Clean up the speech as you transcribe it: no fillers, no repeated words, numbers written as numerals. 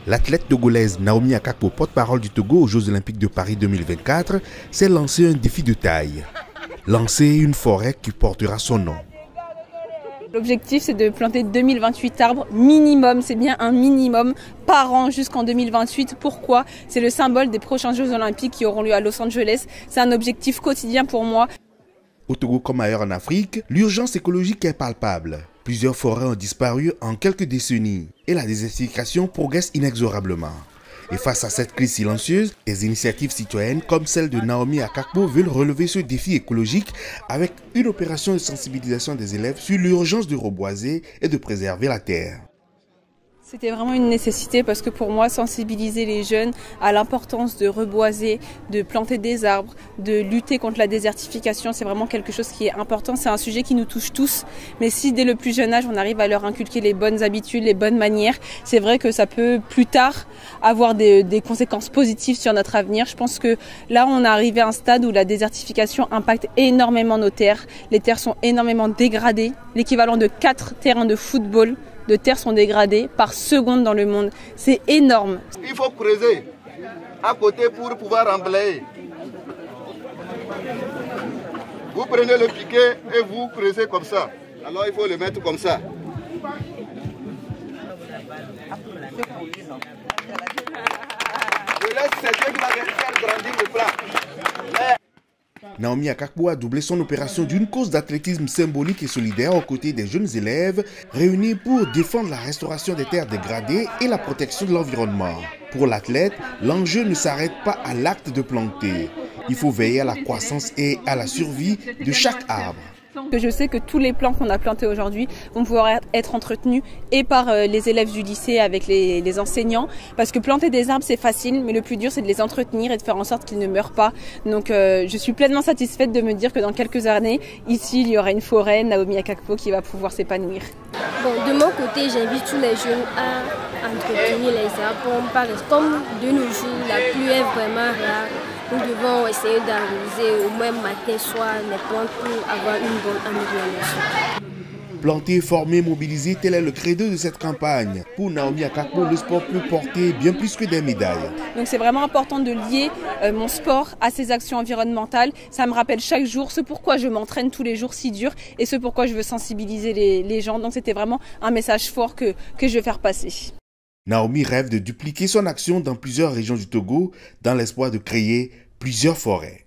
L'athlète togolaise Naomi Akakpo, porte-parole du Togo aux Jeux Olympiques de Paris 2024, s'est lancé un défi de taille. Lancer une forêt qui portera son nom. L'objectif, c'est de planter 2028 arbres minimum, c'est bien un minimum par an jusqu'en 2028. Pourquoi? C'est le symbole des prochains Jeux Olympiques qui auront lieu à Los Angeles. C'est un objectif quotidien pour moi. Au Togo comme ailleurs en Afrique, l'urgence écologique est palpable. Plusieurs forêts ont disparu en quelques décennies et la désertification progresse inexorablement. Et face à cette crise silencieuse, des initiatives citoyennes comme celle de Naomi Akakpo veulent relever ce défi écologique avec une opération de sensibilisation des élèves sur l'urgence de reboiser et de préserver la terre. C'était vraiment une nécessité parce que pour moi, sensibiliser les jeunes à l'importance de reboiser, de planter des arbres, de lutter contre la désertification, c'est vraiment quelque chose qui est important. C'est un sujet qui nous touche tous. Mais si dès le plus jeune âge, on arrive à leur inculquer les bonnes habitudes, les bonnes manières, c'est vrai que ça peut plus tard avoir des conséquences positives sur notre avenir. Je pense que là, on est arrivé à un stade où la désertification impacte énormément nos terres. Les terres sont énormément dégradées. L'équivalent de 4 terrains de football de terres sont dégradées par seconde dans le monde. C'est énorme. Il faut creuser à côté pour pouvoir emblayer. Vous prenez le piquet et vous creusez comme ça. Alors il faut le mettre comme ça. Je laisse c'est Dieu qui va faire grandir le plan. Naomi Akakpo a doublé son opération d'une cause d'athlétisme symbolique et solidaire aux côtés des jeunes élèves réunis pour défendre la restauration des terres dégradées et la protection de l'environnement. Pour l'athlète, l'enjeu ne s'arrête pas à l'acte de planter. Il faut veiller à la croissance et à la survie de chaque arbre. Je sais que tous les plants qu'on a plantés aujourd'hui vont pouvoir être entretenus et par les élèves du lycée avec les enseignants. Parce que planter des arbres, c'est facile, mais le plus dur, c'est de les entretenir et de faire en sorte qu'ils ne meurent pas. Donc je suis pleinement satisfaite de me dire que dans quelques années, ici, il y aura une forêt, Naomi Akakpo, qui va pouvoir s'épanouir. Bon, de mon côté, j'invite tous les jeunes à entretenir les arbres. Parce que comme de nos jours, la pluie est vraiment rare. Nous devons essayer d'arroser au moins matin, soir, les plantes pour avoir une bonne amélioration. Planter, former, mobiliser, tel est le credo de cette campagne. Pour Naomi Akakpo, le sport peut porter bien plus que des médailles. Donc c'est vraiment important de lier mon sport à ces actions environnementales. Ça me rappelle chaque jour ce pourquoi je m'entraîne tous les jours si dur et ce pourquoi je veux sensibiliser les gens. Donc c'était vraiment un message fort que je veux faire passer. Naomi rêve de dupliquer son action dans plusieurs régions du Togo dans l'espoir de créer plusieurs forêts.